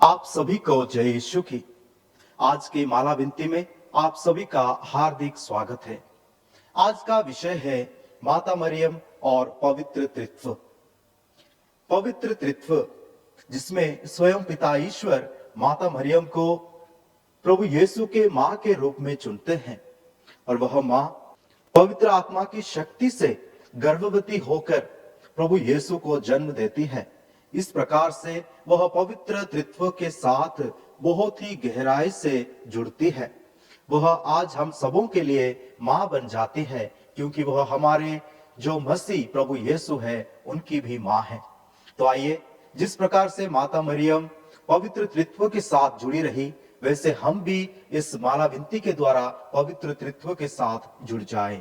आप सभी को जय यीशु की। आज की माला विनती में आप सभी का हार्दिक स्वागत है। आज का विषय है माता मरियम और पवित्र त्रित्व। पवित्र त्रित्व जिसमें स्वयं पिता ईश्वर माता मरियम को प्रभु यीशु के मां के रूप में चुनते हैं और वह मां पवित्र आत्मा की शक्ति से गर्भवती होकर प्रभु यीशु को जन्म देती है। इस प्रकार से वह पवित्र त्रित्व के साथ बहुत ही गहराई से जुड़ती है। वह आज हम सबों के लिए मां बन जाती है, क्योंकि वह हमारे जो मसीह प्रभु यीशु है उनकी भी मां है। तो आइए, जिस प्रकार से माता मरियम पवित्र त्रित्व के साथ जुड़ी रही, वैसे हम भी इस माला विनती के द्वारा पवित्र त्रित्व के साथ जुड़ जाएं।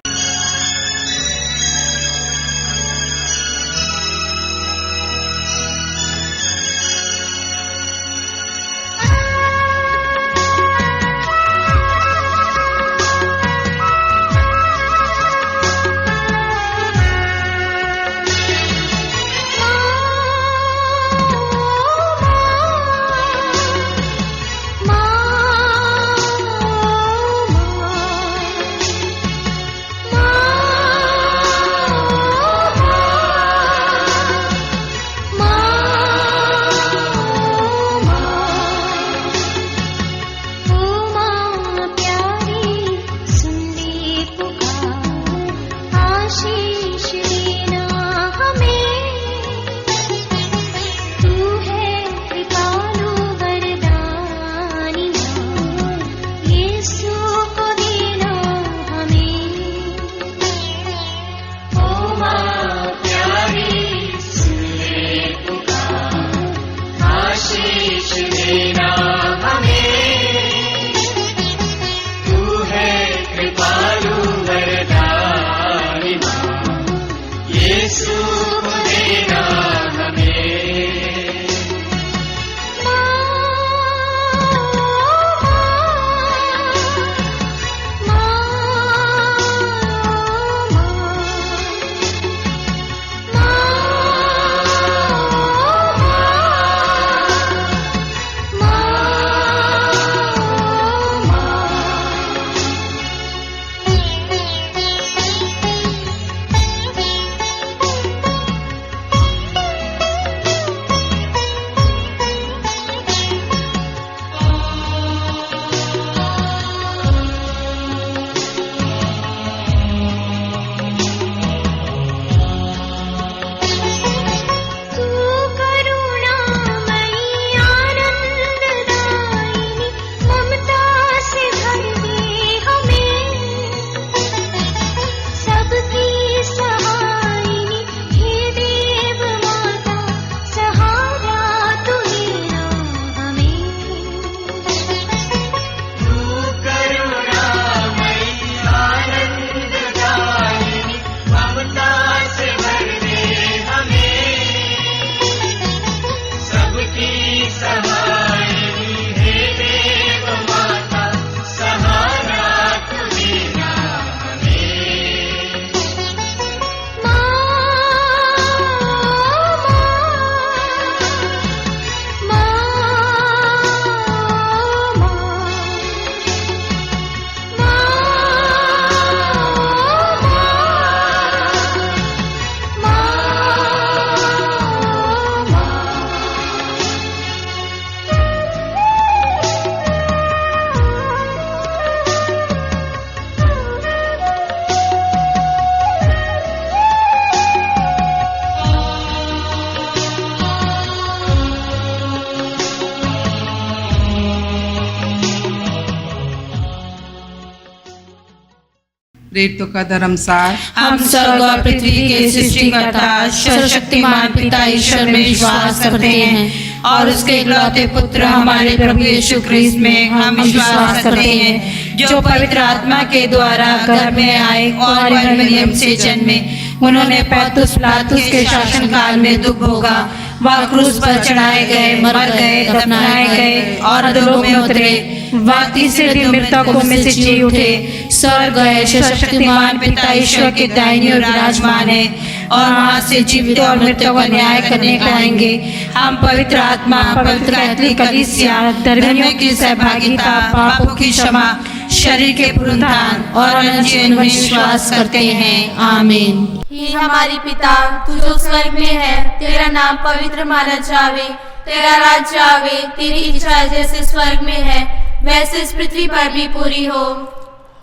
प्रेरितों का धर्मसार। हम स्वर्ग और पृथ्वी के सृष्टिकर्ता सर्वशक्तिमान पिता ईश्वर में विश्वास करते हैं और उसके इकलौते पुत्र हमारे प्रभु यीशु ख्रिस्त में हम विश्वास करते हैं, जो पवित्र आत्मा के द्वारा गर्भ में आए और मरियम से जन्मे। उन्होंने पैतुस पिलातुस के शासन काल में दुख भोगा, वह क्रूस पर चढ़ाए गए, मर गए, दफनाए गए और अधोलोक में उतरे। वह तीसरे दिन मृतकों में से जी उठे, स्वर्ग गए, सर्वशक्तिमान पिता ईश्वर के दाहिनी ओर विराजमान है और वहां से जीवित और मृतकों का न्याय करने को आएंगे। हम पवित्र आत्मा, पवित्र कैथोलिक कलीसिया, धर्मियों की सहभागिता, पापों की क्षमा, शरीर के पुनरुत्थान और अनंत जीवन में विश्वास करते हैं। आमीन। हे हमारे पिता, तू जो स्वर्ग में है, तेरा नाम पवित्र माना जावे, तेरा राज्य आवे, तेरी इच्छा जैसे स्वर्ग में है वैसे इस पृथ्वी पर भी पूरी हो।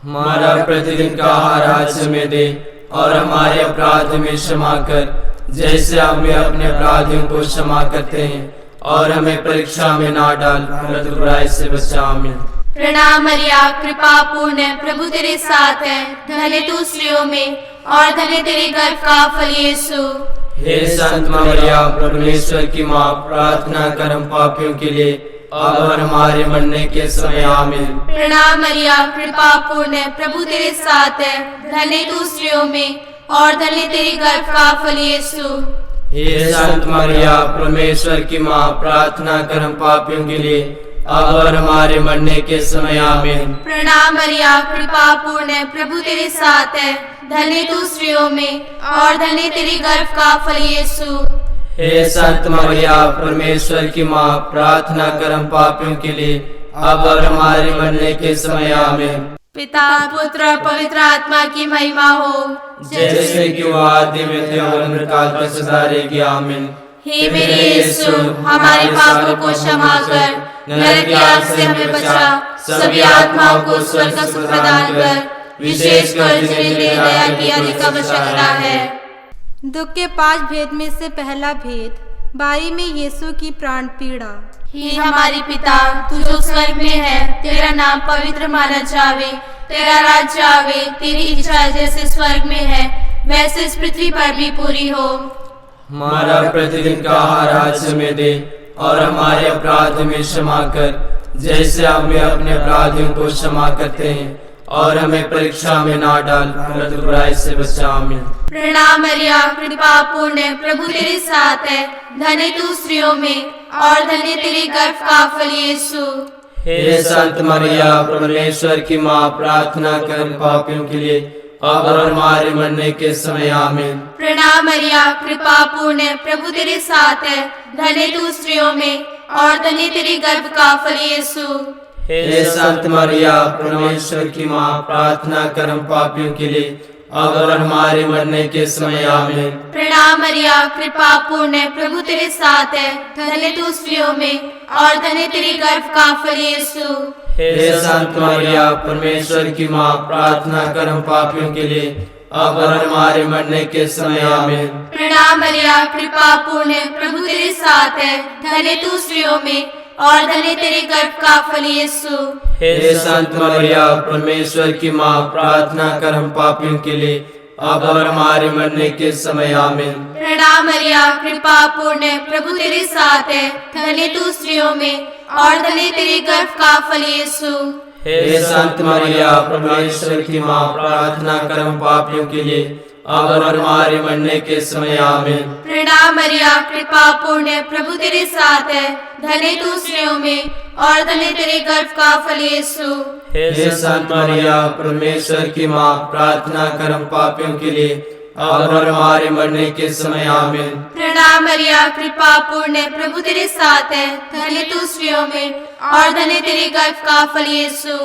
हमारा प्रतिदिन का आहार आज हमें दे और हमारे अपराध में क्षमा कर, जैसे हमें अपने अपराधियों को क्षमा करते हैं, और हमें परीक्षा में ना डाल, परंतु बुराई से बचा। आमीन। प्रणाम मरिया, कृपा पूर्ण, प्रभु तेरे साथ है, धन्य तू स्त्रियों में और धन्य तेरे गर्भ का फल यीशु। हे संत मरिया, परमेश्वर की माँ, प्रार्थना कर हम पापियों के लिए अब और हमारे मरने के समय। आमीन। प्रणाम मरिया, कृपा पूर्ण, प्रभु तेरे साथ है, धन्य तू स्त्रियों में और धन्य तेरे गर्भ का फल यीशु। हे संत मरिया, परमेश्वर की माँ, प्रार्थना कर हम पापियों के लिए अब और हमारे मरने के समय। आमीन। प्रणाम मरिया, कृपा पूर्ण, प्रभु तेरे साथ है, धन्य तू स्त्रियों में और धन्य तेरे गर्भ का फल यीशु। हे संत मरिया, परमेश्वर की माँ, प्रार्थना कर हम पापियों के लिए अब और हमारे मरने के समय। आमीन। पिता, पुत्र और पवित्र आत्मा की महिमा हो, जैसे कि वो आदि में थे और अंतकाल तक सदा रहेगी। आमीन। हे मेरे यीशु, हमारे पापों को क्षमा कर, नरक की आग से हमें बचा, सभी आत्माओं को स्वर्ग का सुख प्रदान कर, विशेषकर जिन्हें तेरी दया की अधिक आवश्यकता है। दुख के 5 भेद में से पहला भेद, बारी में यीशु की प्राण पीड़ा। हे हमारे पिता, तू जो स्वर्ग में है, तेरा नाम पवित्र माना जावे, तेरा राज्य आवे, तेरी इच्छा जैसे स्वर्ग में है वैसे इस पृथ्वी पर भी पूरी हो। हमारा प्रतिदिन का आहार आज हमें दे और हमारे अपराध में क्षमा कर, जैसे हमें अपने अपराधियों को क्षमा करते हैं, और हमें परीक्षा में ना डाल, परंतु बुराई से बचा। आमीन। प्रणाम मरिया, कृपा पूर्ण, प्रभु तेरे साथ है, धन्य तू स्त्रियों में और धन्य तेरे गर्भ का फल यीशु। हे संत मरिया, परमेश्वर की माँ, प्रार्थना कर पापियों के लिए अब और हमारे मरने के समय। आमीन। प्रणाम मरिया, कृपा पूर्ण, प्रभु तेरे साथ है, धन्य तू स्त्रियों में और धन्य तेरे गर्भ का फल यीशु। हे संत मरिया, परमेश्वर की माँ, प्रार्थना कर हम पापियों के लिए अब और हमारे मरने के समय। आमीन। प्रणाम मरिया, कृपा पूर्ण, प्रभु तेरे साथ है, धन्य तू स्त्रियों में और धन्य तेरे गर्भ का फल यीशु। हे संत मरिया, परमेश्वर की माँ, प्रार्थना कर हम पापियों के लिए अब और हमारे मरने के समय। आमीन। प्रणाम मरिया, कृपा पूर्ण, प्रभु तेरे साथ है, धन्य तू स्त्रियों में और धन्य तेरे गर्भ का फल यीशु। हे संत मरिया, परमेश्वर की माँ, प्रार्थना कर हम पापियों के लिए अब और हमारे मरने के समय। आमीन। प्रणाम मरिया, कृपा पूर्ण, प्रभु तेरे साथ है, धन्य तू स्त्रियों में और धन्य तेरे गर्भ का फल यीशु। हे संत मरिया, परमेश्वर की माँ, प्रार्थना कर हम पापियों के लिए अब और हमारे मरने के समय। आमीन। प्रणाम मरिया, कृपा पूर्ण, प्रभु तेरे साथ है, धन्य तू स्त्रियों में और धन्य तेरे गर्भ का फल यीशु। हे संत मरिया, परमेश्वर की माँ, प्रार्थना कर हम पापियों के लिए अब और हमारे मरने के समय। आमीन। प्रणाम मरिया, कृपा पूर्ण, प्रभु तेरे साथ है, धन्य तू स्त्रियों में और धन्य तेरे गर्भ का फल यीशु।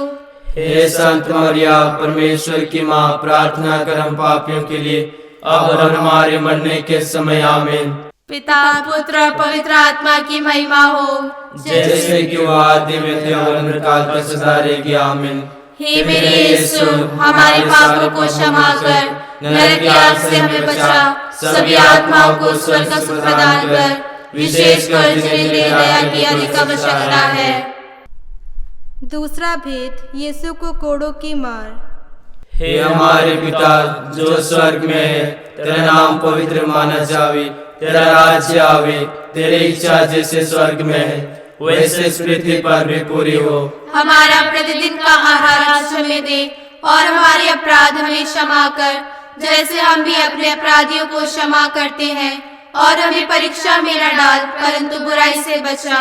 हे संत मरिया, परमेश्वर की माँ, प्रार्थना कर हम पापियों के लिए अब और हमारे मरने के समय। आमीन। पिता, पुत्र और पवित्र आत्मा की महिमा हो, जैसे कि वो आदि में थे और अंतकाल तक सदा रहेगी। आमीन। हे मेरे यीशु, हमारे पापों को क्षमा कर, नरक की आग से हमें बचा, सभी आत्माओं को स्वर्ग का सुख प्रदान कर, विशेषकर जिन्हें तेरी दया की अधिक आवश्यकता है। दूसरा भेद, यीशु को कोड़ों की मार। हे हमारे पिता जो स्वर्ग में है, तेरा नाम पवित्र माना जावे, तेरा राज्य आवे, तेरी इच्छा जैसे स्वर्ग में है वैसे इस पृथ्वी पर भी पूरी हो। हमारा प्रतिदिन का आहार आज हमें दे और हमारे अपराध हमें क्षमा कर, जैसे हम भी अपने अपराधियों को क्षमा करते हैं, और हमें परीक्षा में न डाल, परंतु बुराई से बचा।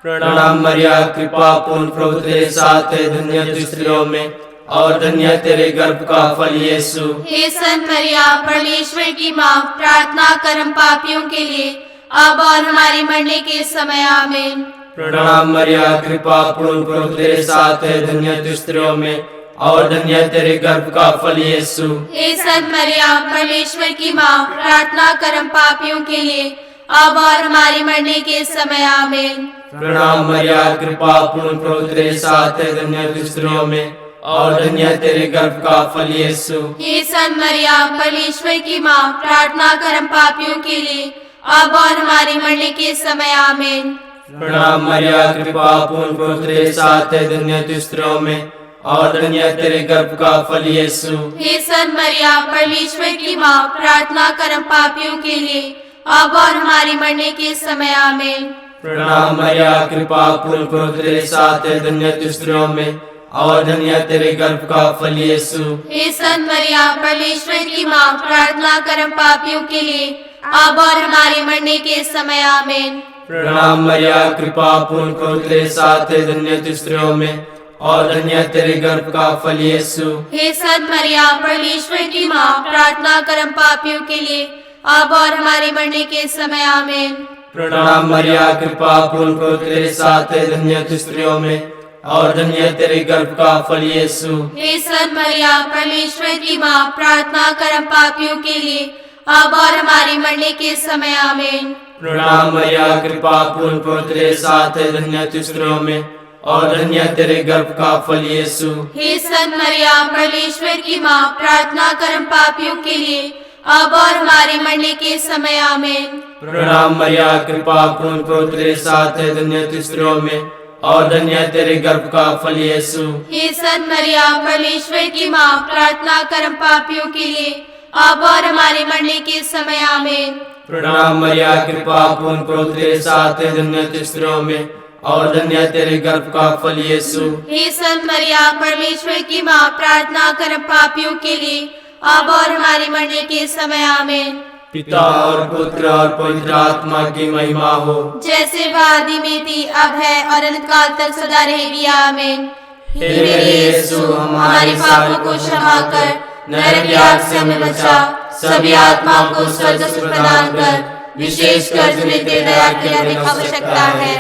प्रणाम मरिया, कृपा पूर्ण प्रभु तेरे साथ है, धन्य तू स्त्रियों में और धन्य तेरे गर्भ का फल यीशु। हे संत मरिया, परमेश्वर की माँ, प्रार्थना कर हम पापियों के लिए, अब और हमारे मरने के समय। आमीन। प्रणाम मरिया, कृपा पूर्ण प्रभु तेरे साथ है, धन्य तू स्त्रियों में और धन्य तेरे गर्भ का फल यीशु। हे संत मरिया, परमेश्वर की माँ, प्रार्थना कर हम पापियों के लिए, अब और हमारे मरने के समय। आमीन। प्रणाम मरिया, कृपा पूर्ण प्रभु तेरे साथ है, धन्य तू स्त्रियों में और धन्य तेरे गर्भ का फल यीशु। हे संत मरिया, परमेश्वर की माँ, प्रार्थना कर हम पापियों के लिए, अब और हमारे मरने के समय। आमीन। प्रणाम मरिया, कृपा पूर्ण प्रभु तेरे साथ है, धन्य तू स्त्रियों में और धन्य तेरे गर्भ का फल यीशु। हे संत मरिया, परमेश्वर की माँ, प्रार्थना कर हम पापियों के लिए, अब और हमारे मरने के समय। आमीन। प्रणाम मरिया, कृपा पूर्ण प्रभु तेरे साथ है, धन्य तू स्त्रियों में और धन्य तेरे गर्भ का फल यीशु। हे संत मरिया, परमेश्वर की माँ, प्रार्थना कर हम पापियों के लिए, अब और हमारे मरने के समय। आमीन। प्रणाम मरिया, कृपा पूर्ण प्रभु तेरे साथ है, धन्य तू स्त्रियों में और धन्य तेरे गर्भ का फल यीशु। हे संत मरिया, परमेश्वर की माँ, प्रार्थना कर हम पापियों के लिए, अब और हमारे मरने के समय। आमीन। प्रणाम मरिया, कृपा पूर्ण प्रभु तेरे साथ है, धन्य तू स्त्रियों में और धन्य तेरे गर्भ का फल यीशु। हे संत मरिया, परमेश्वर की माँ, प्रार्थना कर हम पापियों के लिए, अब और हमारे मरने के समय। आमीन। प्रणाम मरिया, कृपा पूर्ण प्रभु तेरे साथ है, धन्य तू स्त्रियों में और धन्य तेरे गर्भ का फल यीशु। हे संत मरिया, परमेश्वर की माँ, प्रार्थना कर हम पापियों के लिए, अब और हमारे मरने के समय। आमीन। प्रणाम मरिया, कृपा पूर्ण प्रभु तेरे साथ है, धन्य तू स्त्रियों में और धन्य तेरे गर्भ का फल यीशु। हे संत मरिया, परमेश्वर की माँ, प्रार्थना कर हम पापियों के लिए, अब और हमारे मरने के समय। आमीन। प्रणाम मरिया, कृपा पूर्ण प्रभु तेरे साथ है, धन्य तू स्त्रियों में और धन्य तेरे गर्भ का फल यीशु। हे संत मरिया, परमेश्वर की माँ, प्रार्थना कर हम पापियों के लिए, अब और हमारे मरने के समय। आमीन। पिता और पुत्र और पवित्र आत्मा की महिमा हो, जैसे वह आदि में थी, अब है और अनंत काल तक सदा रहेगी। आमीन। हे मेरे यीशु, हमारे पापों को क्षमा कर, नरक की आग से हमें बचा, सभी आत्माओं को स्वर्ग सुख प्रदान कर, विशेषकर जिन्हें तेरी दया की अधिक आवश्यकता है।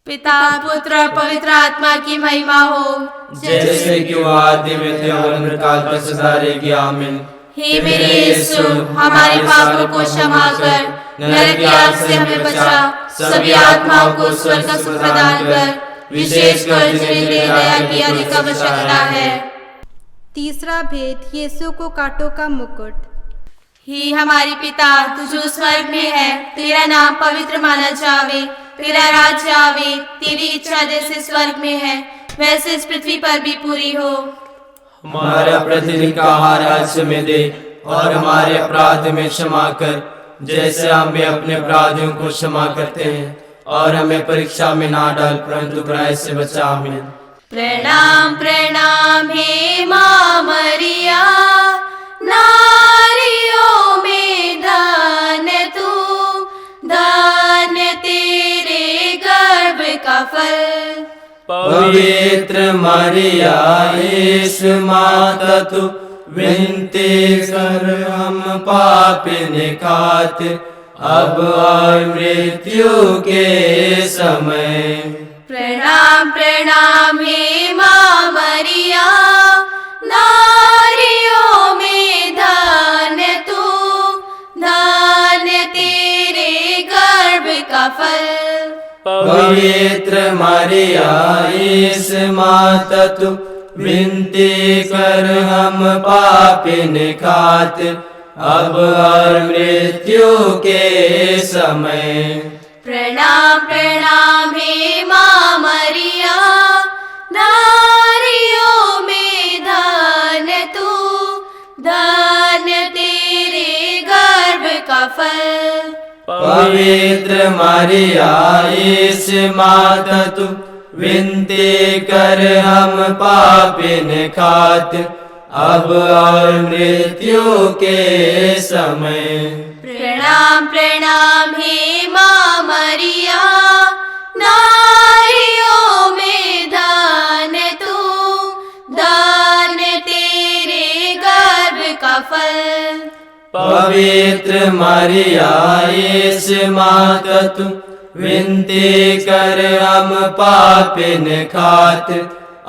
पिता, पुत्र और पवित्र आत्मा की महिमा हो, जैसे कि वो आदि में थे और अनंत काल तक सदा रहेगी। आमीन। हे मेरे यीशु, हमारे पापों को क्षमा कर, नरक की आग से हमें बचा, सभी आत्माओं को स्वर्ग सुख प्रदान कर, विशेषकर जिन्हें तेरी दया की अधिक आवश्यकता है। तीसरा भेद, यीशु को कांटों का मुकुट। हे हमारे पिता, तू जो स्वर्ग में है, तेरा नाम पवित्र माना जावे, तेरा राज्य आवे, तेरी इच्छा जैसे स्वर्ग में है वैसे इस पृथ्वी पर भी पूरी हो। हमारा प्रतिदिन का आहार आज हमें दे और हमारे अपराध में क्षमा कर, जैसे हम भी अपने अपराधियों को क्षमा करते हैं, और हमें परीक्षा में ना डाल, परंतु बुराई से बचा। आमीन। प्रणाम प्रणाम हे माँ मरिया, नारियों में धन्य तू, धन्य तेरे गर्भ का फल। पवित्र मरिया यीशु माता तू, विनती कर हम पापिन खातिर, अब और मृत्यु के समय। प्रणाम प्रणाम हे माँ मरिया, नारियों में धन्य तू, धन्य तेरे गर्भ का फल। पवित्र मरिया यीशु माता तू, विनती कर हम पापिन खातिर, अब और मृत्यु के समय। प्रणाम प्रणाम हे माँ मरिया, नारियों में धन्य तू, धन्य तेरे गर्भ का फल। पवित्र मरिया यीशु माता तू, विनती कर हम पापिन खातिर, अब और मृत्यु के समय। प्रणाम प्रणाम हे माँ मरिया, नारियों में दान तू, दान तेरे गर्भ का फल। पवित्र मरिया इस माता तू, विनती कर हम पापिन खातिर,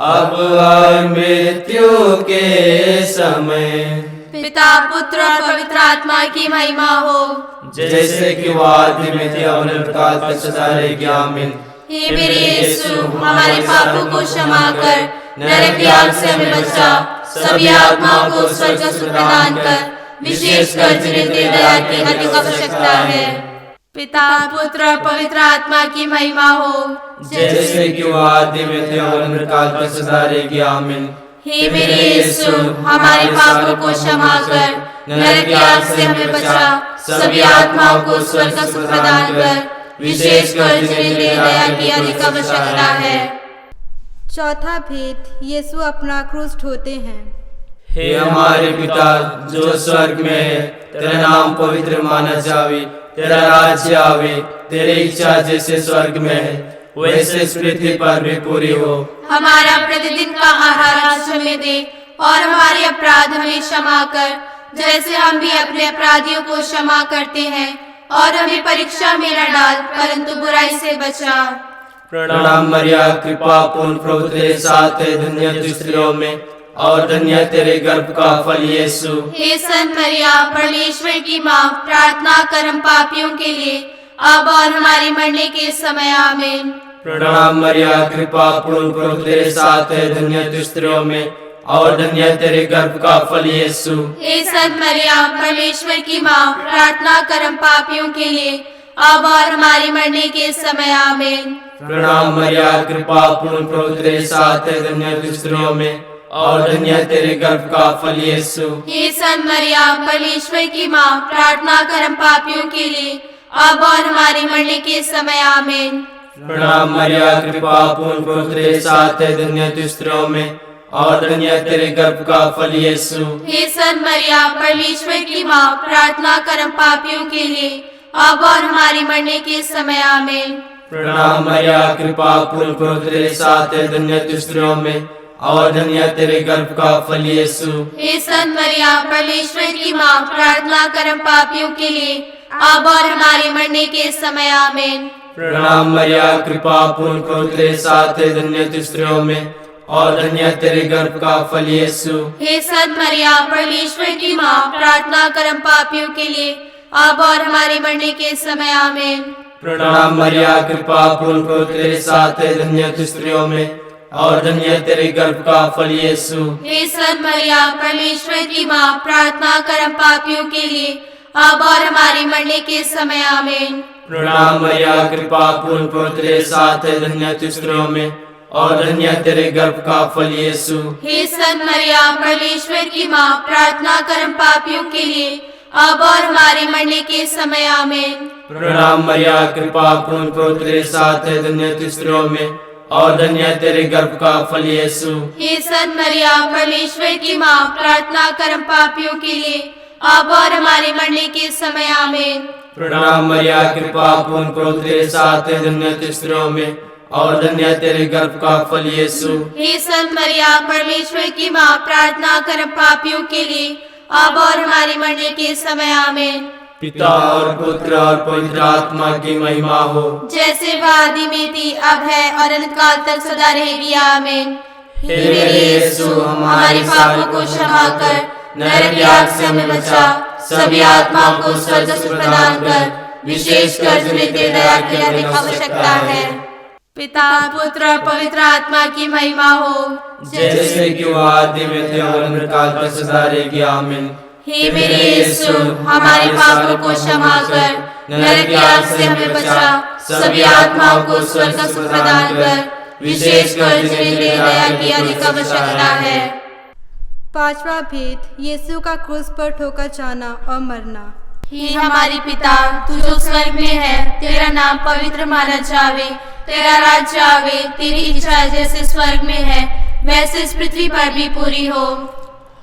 अब और मृत्यु के समय। पिता पुत्र और पवित्र आत्मा की महिमा हो, जैसे कि वो आदि में थे और प्रकाश तक सदा रहेगी, आमीन। हे मेरे यीशु, हमारे पापों को क्षमा कर, नरक की आग से हमें बचा, सभी आत्माओं को स्वर्ग का सुख प्रदान कर, विशेषकर जिन्हें तेरी दया की अधिक आवश्यकता है। पिता पुत्र और पवित्र आत्मा की महिमा हो, जैसे कि वो आदि में थे और प्रकाश तक सदा रहेगी, आमीन। हे मेरे यीशु, हमारे पापों को क्षमा कर, नरक की आग से हमें बचा, सभी आत्माओं को स्वर्ग का सुख प्रदान कर, विशेषकर जिन्हें तेरी दया की अधिक आवश्यकता है। चौथा भेद, यीशु अपना क्रूस ढोते हैं। हे हमारे पिता जो स्वर्ग में है, तेरा नाम पवित्र माना जावे, तेरा राज्य आवे, तेरी इच्छा जैसे स्वर्ग में है वैसे इस पृथ्वी पर भी पूरी हो। हमारा प्रतिदिन का आहार आज हमें दे, और हमारे अपराध हमें क्षमा कर, जैसे हम भी अपने अपराधियों को क्षमा करते हैं, और हमें परीक्षा में न डाल, परंतु बुराई से बचा। प्रणाम मरिया, कृपा पूर्ण प्रभु तेरे साथ है, धन्य तू स्त्रियों में और धन्य तेरे गर्भ का फल यीशु। हे संत मरिया, परमेश्वर की माँ, प्रार्थना कर हम पापियों के लिए, अब और हमारे मरने के समय, आमीन। प्रणाम मरिया, कृपा पूर्ण प्रभु तेरे साथ है, धन्य तू स्त्रियों में और धन्य तेरे गर्भ का फल यीशु। हे संत मरिया, परमेश्वर की माँ, प्रार्थना कर हम पापियों के लिए, अब और हमारे मरने के समय, आमीन। प्रणाम मरिया, कृपा पूर्ण प्रभु तेरे साथ है, धन्य तू स्त्रियों में और धन्य तेरे गर्भ का फल यीशु। हे संत मरिया, परमेश्वर की माँ, प्रार्थना कर हम पापियों के लिए, अब और हमारे मरने के समय, आमीन। प्रणाम मरिया, कृपा पूर्ण प्रभु तेरे साथ है, धन्य तू स्त्रियों में और धन्य तेरे गर्भ का फल यीशु। हे संत मरिया, परमेश्वर की माँ, प्रार्थना कर हम पापियों के लिए, अब और हमारे मरने के समय, आमीन। प्रणाम मरिया, कृपा पूर्ण प्रभु तेरे साथ है, धन्य तू स्त्रियों में और धन्य तेरे गर्भ का फल यीशु। हे संत मरिया, परमेश्वर की माँ, प्रार्थना कर हम पापियों के लिए, अब और हमारे मरने के समय, आमीन। प्रणाम मरिया, कृपा पूर्ण प्रभु तेरे साथ है, धन्य तू स्त्रियों में और धन्य तेरे गर्भ का फल यीशु। हे संत मरिया, परमेश्वर की माँ, प्रार्थना कर हम पापियों के लिए, अब और हमारे मरने के समय, आमीन। प्रणाम मरिया, कृपा पूर्ण प्रभु तेरे साथ है, धन्य तू स्त्रियों में और धन्य तेरे गर्भ का फल यीशु। हे संत मरिया, परमेश्वर की माँ, प्रार्थना कर हम पापियों के लिए, अब और हमारे मरने के समय, आमीन। प्रणाम मरिया, कृपा पूर्ण प्रभु तेरे साथ है, धन्य तू स्त्रियों में और धन्य तेरे गर्भ का फल यीशु। हे संत मरिया, परमेश्वर की माँ, प्रार्थना कर हम पापियों के लिए, अब और हमारे मरने के समय, आमीन। प्रणाम मरिया, कृपा पूर्ण प्रभु तेरे साथ है, धन्य तू स्त्रियों में और धन्य तेरे गर्भ का फल यीशु। हे संत मरिया, परमेश्वर की माँ, प्रार्थना कर हम पापियों के लिए, अब और हमारे मरने के समय, आमीन। प्रणाम मरिया, कृपा पूर्ण प्रभु तेरे साथ है, धन्य तू स्त्रियों में और धन्य तेरे गर्भ का फल यीशु। हे संत मरिया, परमेश्वर की माँ, प्रार्थना कर हम पापियों के लिए, अब और हमारे मरने के समय, आमीन। पिता और पुत्र और पवित्र आत्मा की महिमा हो, जैसे वह आदि में थी, अब है और अनंत काल तक सदा रहेगी, आमीन। हे मेरे यीशु, हमारे पापों को क्षमा कर, नरक की आग से हमें बचा, सभी आत्माओं को स्वर्ग सुख प्रदान कर, विशेषकर जिन्हें तेरी दया की अधिक आवश्यकता है। पिता पुत्र और पवित्र आत्मा की महिमा हो, जैसे कि वो आदि में थे और अनंत काल तक सदा रहेगी, आमीन। हे मेरे यीशु, हमारे पापों को क्षमा कर, नरक की आग से हमें बचा, सभी आत्माओं को स्वर्ग का सुख प्रदान कर, विशेषकर जिन्हें तेरी दया की अधिक आवश्यकता है। पांचवा भेद, यीशु का क्रूस पर ठोकर जाना और मरना। हे हमारे पिता, तू जो स्वर्ग में है, तेरा नाम पवित्र माना जावे, तेरा राज्य आवे, तेरी इच्छा जैसे स्वर्ग में है वैसे इस पृथ्वी पर भी पूरी हो।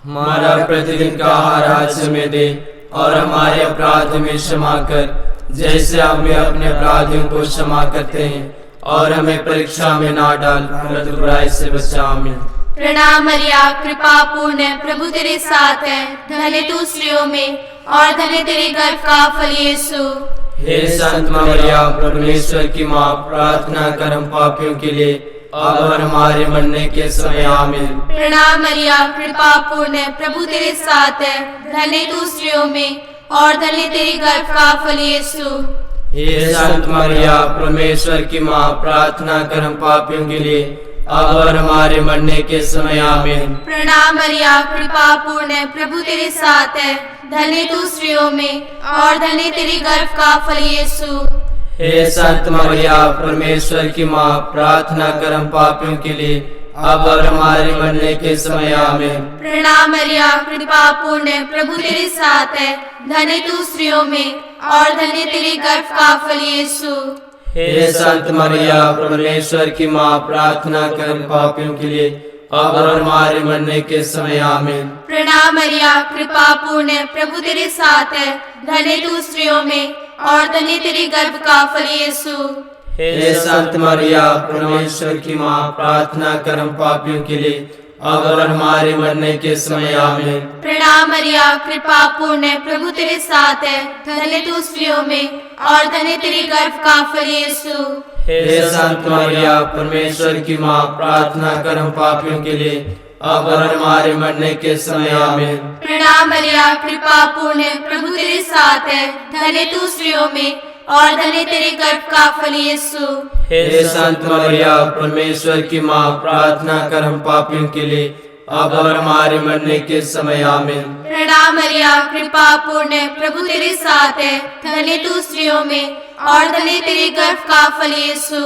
हमारा प्रतिदिन का आहार आज हमें दे और हमारे अपराध में क्षमा कर, जैसे हमें अपने अपराधियों को क्षमा करते हैं। और हमें परीक्षा में ना डाल, परंतु बुराई से बचा। आमीन। प्रणाम मरिया, कृपा पूर्ण, प्रभु तेरे साथ है। धन्य तू स्त्रियों में और धन्य तेरे गर्भ का फल यीशु। हे संत मरिया, परमेश्वर की माँ, प्रार्थना कर हम पापियों के लिए, अब और हमारे मरने के समय। आमीन। प्रणाम मरिया, कृपा पूर्ण, प्रभु तेरे साथ है। धन्य तू स्त्रियों में और धन्य तेरे गर्भ का फल यीशु। हे संत मरिया, परमेश्वर की माँ, प्रार्थना कर हम पापियों के लिए, अब और हमारे मरने के समय। आमीन। प्रणाम मरिया, कृपा पूर्ण, प्रभु तेरे साथ है। धन्य तू स्त्रियों में और धन्य तेरे गर्भ का फल यीशु। हे संत मरिया, परमेश्वर की माँ, प्रार्थना कर हम पापियों के लिए, अब और हमारे मरने के समय। आमीन। प्रणाम मरिया, कृपा पूर्ण, प्रभु तेरे साथ है। धन्य तू स्त्रियों में और धन्य तेरे गर्भ का फल यीशु। हे संत मरिया, परमेश्वर की माँ, प्रार्थना कर हम पापियों के लिए, अब और हमारे मरने के समय। आमीन। प्रणाम मरिया, कृपा पूर्ण, प्रभु तेरे साथ है। धन्य तू स्त्रियों में और धन्य तेरे गर्भ का फल यीशु। हे संत मरिया, परमेश्वर की माँ, प्रार्थना कर हम पापियों के लिए, अब और हमारे मरने के समय। आमीन। प्रणाम मरिया, कृपा पूर्ण, प्रभु तेरे साथ है। धन्य तू स्त्रियों में और धन्य तेरे गर्भ का फल यीशु। हे संत मरिया, परमेश्वर की माँ, प्रार्थना कर हम पापियों के लिए, अब और हमारे मरने के समय। आमीन। प्रणाम मरिया, कृपा पूर्ण, प्रभु तेरे साथ है। धन्य तू स्त्रियों में और धन्य तेरे गर्भ का फल यीशु। हे संत मरिया, परमेश्वर की माँ, प्रार्थना कर हम पापियों के लिए, अब और हमारे मरने के समय। आमीन। प्रणाम मरिया, कृपा पूर्ण, प्रभु तेरे साथ है। धन्य तू स्त्रियों में और धन्य तेरे गर्भ का फल यीशु।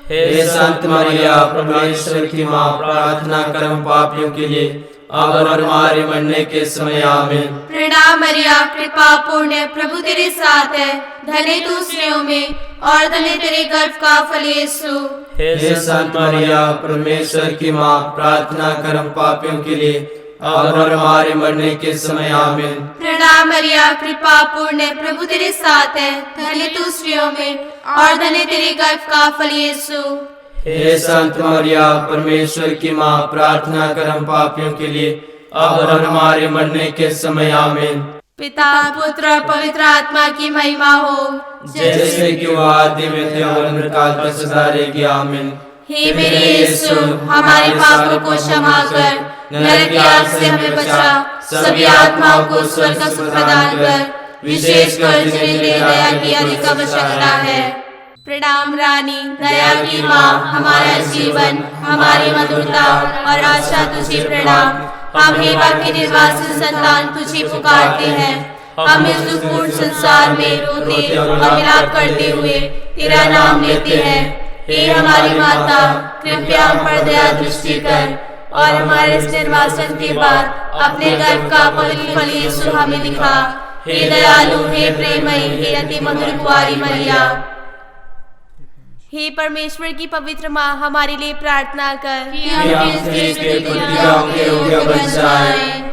हे संत मरिया, परमेश्वर की माँ, प्रार्थना कर हम पापियों के लिए, अब और हमारे मरने के समय। आमीन। प्रणाम मरिया, कृपा पूर्ण, प्रभु तेरे साथ है। धन्य तू स्त्रियों में और धन्य तेरे गर्भ का फल यीशु। हे संत मरिया, परमेश्वर की माँ, प्रार्थना कर हम पापियों के लिए, अब और हमारे मरने के समय। आमीन। प्रणाम मरिया, कृपा पूर्ण, प्रभु तेरे साथ है। धन्य तू स्त्रियों में और धन्य तेरे गर्भ का फल यीशु। हे संत मरिया, परमेश्वर की माँ, प्रार्थना कर हम पापियों के लिए, अब और हमारे मरने के समय। आमीन। पिता, पुत्र और पवित्र आत्मा की महिमा हो, जैसे कि वो आदि में थे और अंतकाल तक सदा रहेगी। आमीन। हे मेरे यीशु, हमारे पापों को क्षमा कर, नरक की आग से हमें बचा, सभी आत्माओं को स्वर्ग का सुख प्रदान कर, विशेषकर जिन्हें तेरी दया की अधिक आवश्यकता है। प्रणाम रानी, दया की माँ, हमारा जीवन, हमारी मधुरता और आशा तुझे प्रणाम। हम हेवा के निर्वासित संतान तुझे पुकारते हैं। हम इस दुखपूर्ण संसार में रोते और विलाप करते हुए तेरा नाम लेते हैं। हे हमारी माता, कृपया हम पर दया दृष्टि कर और हमारे इस निर्वासन के बाद अपने गर्भ का पवित्र फल यीशु हमें दिखा। हे दयालु, हे प्रेममयी, हे अति मधुर कुंवारी मरिया। हे परमेश्वर की पवित्र माँ, हमारे लिए प्रार्थना कर कि हम इस देश के प्रतिज्ञाओं के योग्य बन जाएं।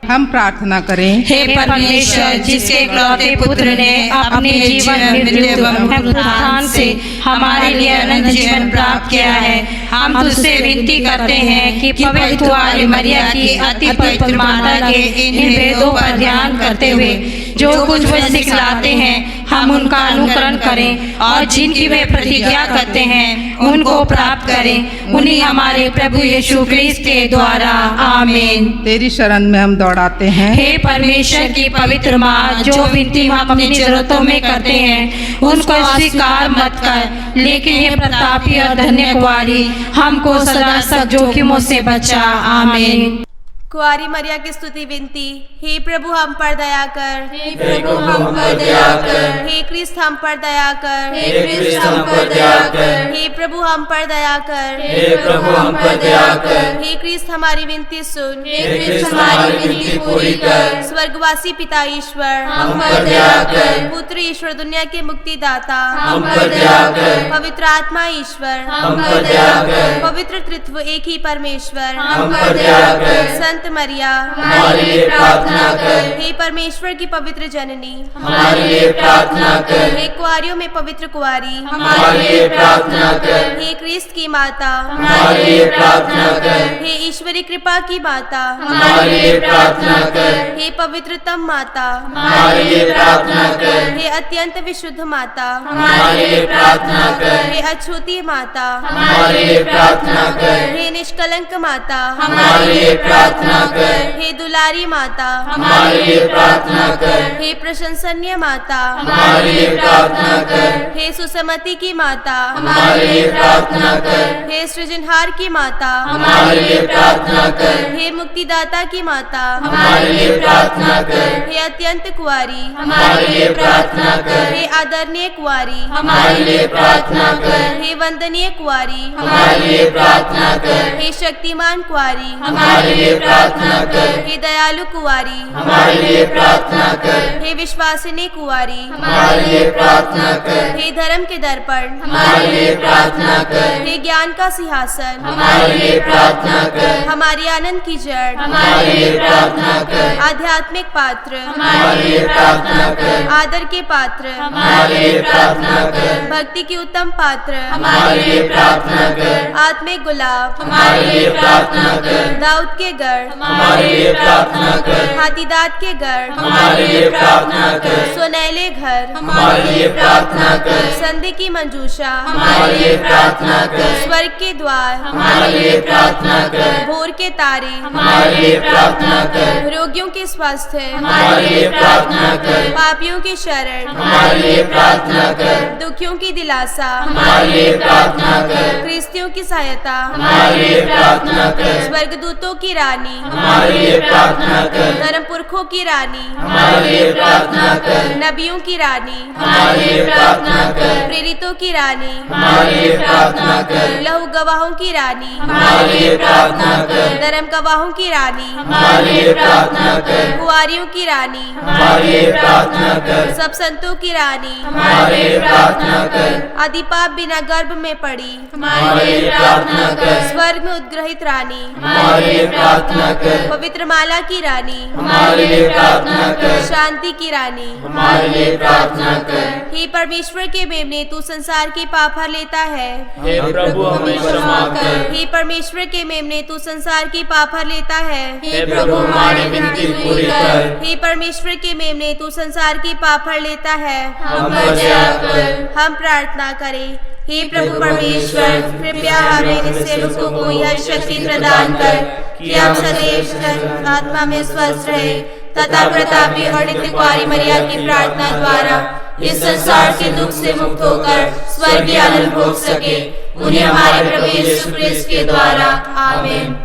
हम प्रार्थना करें। हे परमेश्वर, जिसके इकलौते पुत्र ने अपने जीवन मृत्यु एवं पुनरुत्थान से हमारे लिए अनंत जीवन प्राप्त किया है, हम तुझसे विनती करते हैं कि पवित्र कुंवारी मरिया की अति पवित्र माता के इन वेदों पर ध्यान करते हुए जो कुछ वे सिखलाते हैं, हम उनका अनुकरण करें और जिनकी वे प्रतिज्ञा करते हैं उनको प्राप्त करें। उन्हीं हमारे प्रभु यीशु क्रिस्त के द्वारा। आमीन। तेरी शरण में हम दौड़ाते हैं। हे परमेश्वर की पवित्र माँ, जो विनती हम अपनी जरूरतों में करते हैं उनको अस्वीकार मत कर, लेकिन ये प्रतापी और धन्य कुंवारी, हमको सदा सब जोखिमों से बचा। आमीन। कुंवारी मरिया की स्तुति विनती। हे प्रभु हम पर दया कर, हे प्रभु हम पर दया कर, हे क्रिस्त हम पर दया कर, हे क्रिस्त हम पर दया कर, हे प्रभु हम पर दया कर, हे प्रभु हम पर दया कर, हे क्रिस्त हमारी विनती सुन, हे क्रिस्त हमारी विनती पूरी कर। स्वर्गवासी पिता ईश्वर, हम पर दया कर, पुत्र ईश्वर दुनिया के मुक्तिदाता, हम पर दया कर, पवित्र आत्मा ईश्वर, हम पर दया कर, पवित्र त्रित्व एक ही परमेश्वर, हम पर दया कर, संत संत मरिया, हमारे लिए प्रार्थना कर। हे परमेश्वर की पवित्र जननी, हमारे लिए प्रार्थना कर। हे कुआरियों में पवित्र कुआरी, हमारे लिए प्रार्थना कर। हे क्रिस्त की माता, हमारे लिए प्रार्थना कर। हे ईश्वरी कृपा की माता, हमारे लिए प्रार्थना कर। हे पवित्रतम माता, हमारे लिए प्रार्थना कर। हे अत्यंत विशुद्ध माता, हमारे लिए प्रार्थना कर। हे अछूती माता, हमारे लिए प्रार्थना कर। हे निष्कलंक माता, हमारे लिए प्रार्थना कर। हे दुलारी माता, हमारे लिए प्रार्थना कर। हे प्रशंसनीय माता, हमारे लिए प्रार्थना कर। हे सुसमति की माता, हमारे लिए प्रार्थना कर। हे सृजनहार की माता, हमारे लिए प्रार्थना कर। हे मुक्तिदाता की माता, हमारे लिए प्रार्थना कर। हे अत्यंत कुआरी, हमारे लिए प्रार्थना कर। हे आदरणीय कुआरी, हमारे लिए प्रार्थना कर। हे वंदनीय कुआरी, हमारे लिए प्रार्थना कर। हे शक्तिमान कुआरी, हमारे लिए प्रार्थना कर। हे दयालु कुआरी, हमारे लिए प्रार्थना कर। हे विश्वासिनी कुआरी, हमारे लिए प्रार्थना कर। हे धर्म के दर्पण, हमारे लिए प्रार्थना कर। हे ज्ञान का सिंहासन, हमारे लिए प्रार्थना कर। हमारी आनंद की जड़, हमारे लिए प्रार्थना कर। आध्यात्मिक पात्र, हमारे लिए प्रार्थना कर। आदर के पात्र, हमारे लिए प्रार्थना कर। भक्ति की उत्तम पात्र, हमारे लिए प्रार्थना कर। आत्मिक गुलाब, हमारे लिए प्रार्थना कर। दाऊद के गढ़, हमारे लिए प्रार्थना कर। हाथीदांत के गढ़, हमारे लिए प्रार्थना कर। सोनैले घर, हमारे लिए प्रार्थना कर। संधि की मंजूषा, हमारे लिए प्रार्थना कर। स्वर्ग के द्वार, हमारे लिए प्रार्थना कर। भोर के तारे, हमारे लिए प्रार्थना कर। रोगियों के स्वास्थ्य, हमारे लिए प्रार्थना कर। पापियों के शरण, हमारे लिए प्रार्थना कर। दुखियों की दिलासा, हमारे लिए प्रार्थना कर। क्रिस्तियों की सहायता, हमारे लिए प्रार्थना कर। स्वर्गदूतों की रानी, हमारे लिए प्रार्थना कर। धर्म पुरखों की रानी, हमारे लिए प्रार्थना कर। नबियों की रानी, हमारे लिए प्रार्थना कर। प्रेरितों की रानी, हमारे लिए प्रार्थना कर। लहू गवाहों की रानी, हमारे लिए प्रार्थना कर। धर्म गवाहों की रानी, हमारे लिए प्रार्थना कर। कुंवारियों की रानी, हमारे लिए प्रार्थना कर। सब संतों की रानी, हमारे लिए प्रार्थना कर। आदि पाप बिना गर्भ में पड़ी, हमारे लिए प्रार्थना कर। स्वर्ग में उद्ग्रहित रानी, हमारे लिए प्रार्थना कर। पवित्र माला की रानी, हमारे लिए प्रार्थना कर। शांति की रानी, हमारे लिए प्रार्थना कर। हे परमेश्वर के मेमने, तू संसार के पाप हर लेता है। हे प्रभु हमें क्षमा कर। हे परमेश्वर के मेमने, तू संसार के पाप हर लेता है। हे प्रभु हमारी विनती पूरी कर। हे परमेश्वर के मेमने, तू संसार के पाप हर लेता है। हम पर दया कर। हम प्रार्थना करें। हे प्रभु परमेश्वर, कृपया हमें सेवकों को यह शक्ति प्रदान कर कि हम सदैव आत्मा में स्वस्थ रहे तथा प्रतापी और नित्य कुंवारी मरिया की प्रार्थना द्वारा इस संसार के दुख से मुक्त होकर स्वर्गीय आनंद भोग सके। उन्हें हमारे प्रभु यीशु क्रिस्त के द्वारा आमीन।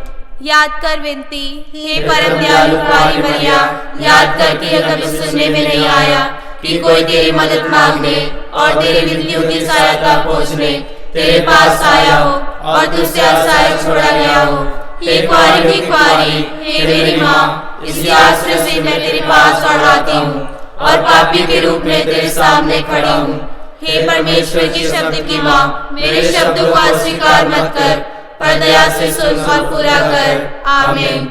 याद कर विनती। हे परम दयालु कुंवारी मरिया, याद कर कि यह कभी सुनने में नहीं आया कि कोई तेरी मदद मांगने और तेरी विनतियों की सहायता खोजने तेरे पास आया हो और तुझसे असहाय छोड़ा गया हो। हे कुंवारी की कुंवारी, हे मेरी माँ, इसी आश्रय से मैं तेरे पास और आती हूँ और पापी के रूप में तेरे सामने खड़ी हूँ। हे परमेश्वर की शब्द की माँ, मेरे शब्दों को अस्वीकार मत कर, पर दया से सुन और पूरा कर। आमीन।